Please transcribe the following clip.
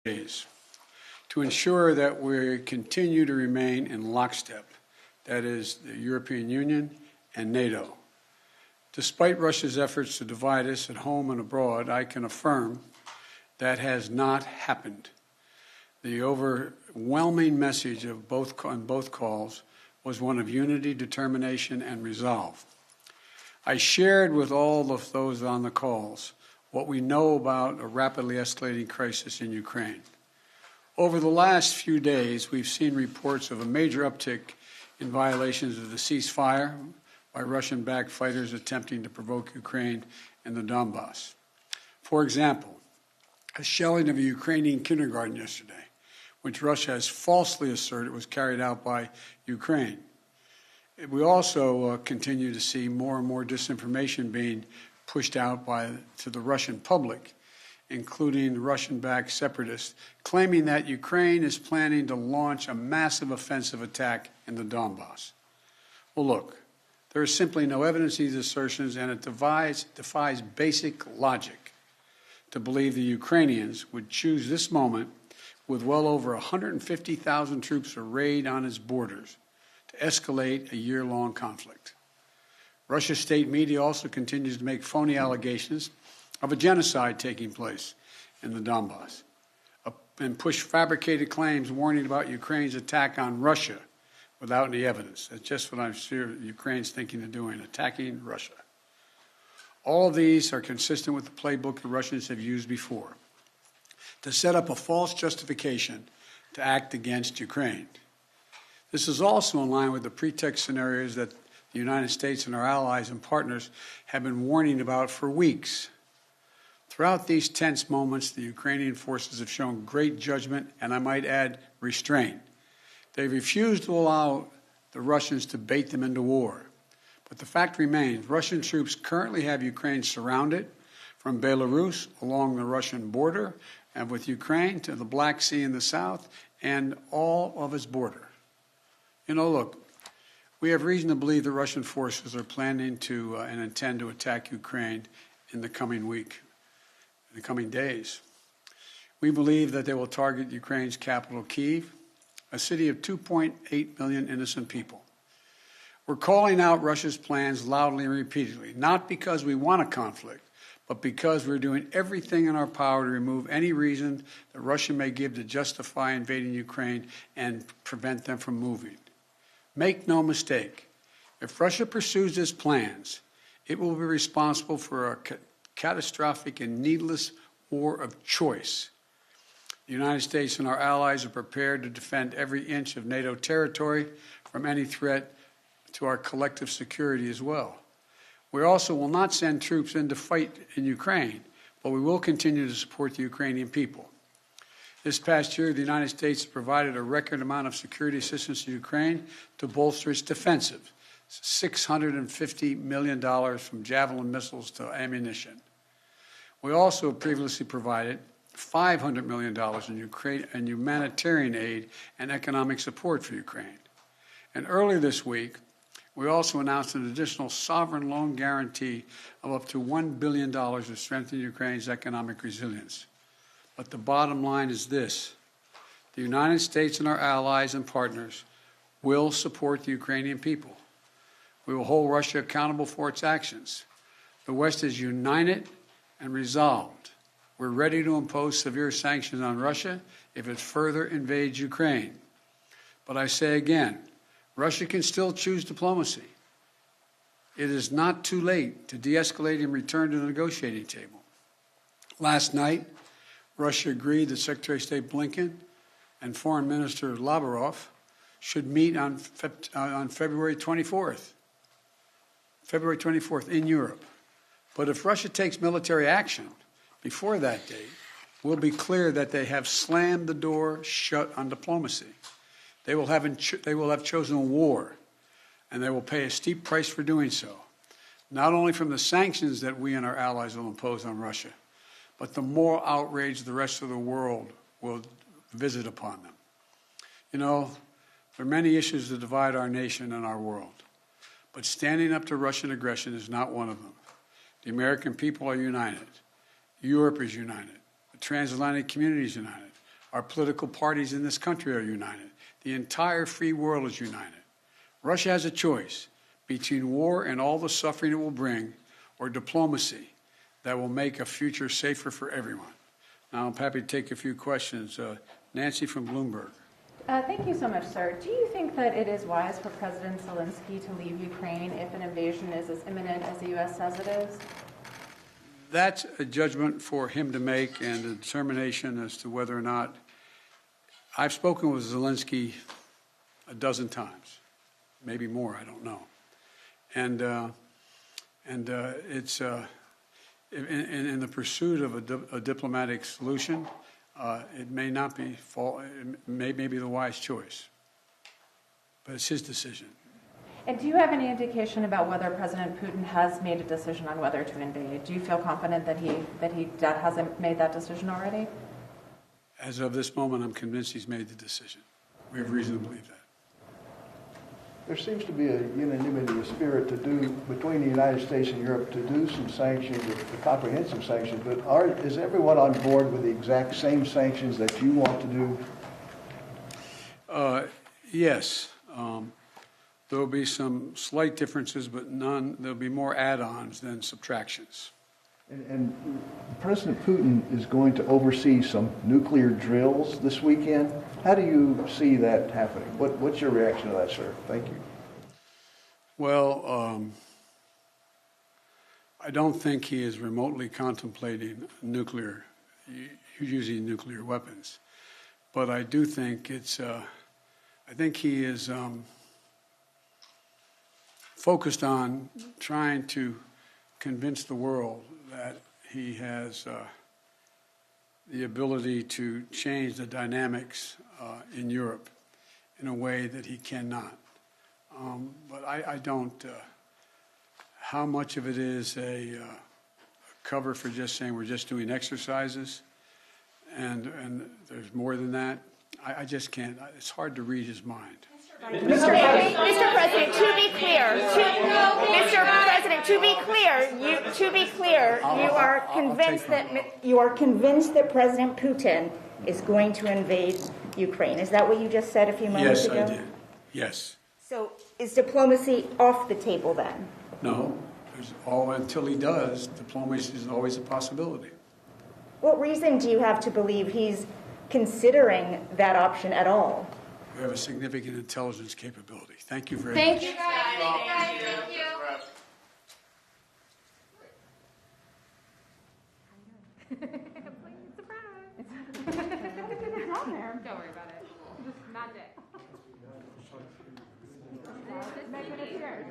days to ensure that we continue to remain in lockstep, that is, the European Union and NATO. Despite Russia's efforts to divide us at home and abroad, I can affirm that has not happened. The overwhelming message on both calls was one of unity, determination, and resolve. I shared with all of those on the calls what we know about a rapidly escalating crisis in Ukraine. Over the last few days, we've seen reports of a major uptick in violations of the ceasefire by Russian-backed fighters attempting to provoke Ukraine and the Donbass. For example, a shelling of a Ukrainian kindergarten yesterday, which Russia has falsely asserted was carried out by Ukraine. We also continue to see more and more disinformation being pushed out to the Russian public, including Russian-backed separatists, claiming that Ukraine is planning to launch a massive offensive attack in the Donbass. Well, look, there is simply no evidence of these assertions, and it defies basic logic to believe the Ukrainians would choose this moment, with well over 150,000 troops arrayed on its borders, to escalate a year-long conflict. Russia's state media also continues to make phony allegations of a genocide taking place in the Donbass and push fabricated claims warning about Ukraine's attack on Russia without any evidence. That's just what I'm sure Ukraine's thinking of doing, attacking Russia. All of these are consistent with the playbook the Russians have used before, to set up a false justification to act against Ukraine. This is also in line with the pretext scenarios that the United States and our allies and partners have been warning about for weeks. Throughout these tense moments, the Ukrainian forces have shown great judgment and, I might add, restraint. They refused to allow the Russians to bait them into war. But the fact remains, Russian troops currently have Ukraine surrounded from Belarus along the Russian border and with Ukraine to the Black Sea in the south and all of its border. You know, look, we have reason to believe the Russian forces are planning to and intend to attack Ukraine in the coming week, in the coming days. We believe that they will target Ukraine's capital, Kyiv, a city of 2.8 million innocent people. We're calling out Russia's plans loudly and repeatedly, not because we want a conflict, but because we're doing everything in our power to remove any reason that Russia may give to justify invading Ukraine and prevent them from moving. Make no mistake, if Russia pursues its plans, it will be responsible for a catastrophic and needless war of choice. The United States and our allies are prepared to defend every inch of NATO territory from any threat to our collective security as well. We also will not send troops in to fight in Ukraine, but we will continue to support the Ukrainian people. This past year, the United States provided a record amount of security assistance to Ukraine to bolster its defensive, $650 million from Javelin missiles to ammunition. We also previously provided $500 million in humanitarian aid and economic support for Ukraine. And earlier this week, we also announced an additional sovereign loan guarantee of up to $1 billion to strengthen Ukraine's economic resilience. But the bottom line is this: the United States and our allies and partners will support the Ukrainian people. We will hold Russia accountable for its actions. The West is united and resolved. We're ready to impose severe sanctions on Russia if it further invades Ukraine. But I say again, Russia can still choose diplomacy. It is not too late to de-escalate and return to the negotiating table. Last night, Russia agreed that Secretary of State Blinken and Foreign Minister Lavrov should meet on February 24th in Europe. But if Russia takes military action before that date, it will be clear that they have slammed the door shut on diplomacy. They will have chosen war, and they will pay a steep price for doing so, not only from the sanctions that we and our allies will impose on Russia, but the moral outrage the rest of the world will visit upon them. You know, there are many issues that divide our nation and our world, but standing up to Russian aggression is not one of them. The American people are united. Europe is united. The transatlantic community is united. Our political parties in this country are united. The entire free world is united. Russia has a choice between war and all the suffering it will bring, or diplomacy that will make a future safer for everyone. Now, I'm happy to take a few questions. Nancy from Bloomberg. Thank you so much, sir. Do you think that it is wise for President Zelensky to leave Ukraine if an invasion is as imminent as the U.S. says it is? That's a judgment for him to make, and a determination as to whether or not. I've spoken with Zelensky a dozen times, maybe more, I don't know. And it's in the pursuit of a diplomatic solution, it may not be it may be the wise choice, but it's his decision. And do you have any indication about whether President Putin has made a decision on whether to invade? Do you feel confident that he hasn't made that decision already? As of this moment, I'm convinced he's made the decision. We have reason to believe that. There seems to be a unanimity of spirit between the United States and Europe to do some sanctions, a comprehensive sanctions, but is everyone on board with the exact same sanctions that you want to do? Yes. There will be some slight differences, but there'll be more add-ons than subtractions. And President Putin is going to oversee some nuclear drills this weekend. How do you see that happening? What's your reaction to that, sir? Thank you. Well, I don't think he is remotely contemplating using nuclear weapons. But I do think I think he is focused on trying to convince the world that he has the ability to change the dynamics in Europe in a way that he cannot. But I don't. How much of it is a cover for just saying we're just doing exercises, and there's more than that? I just can't. It's hard to read his mind. Mr. President, to be clear, you are convinced that President Putin is going to invade Ukraine. Is that what you just said a few moments ago? Yes, I did. Yes. So is diplomacy off the table then? No. Until he does, diplomacy is always a possibility. What reason do you have to believe he's considering that option at all? We have a significant intelligence capability. Thank you very much. Thank you. Thank you. It's on there. Don't worry about it. Just magic. Just make it appear.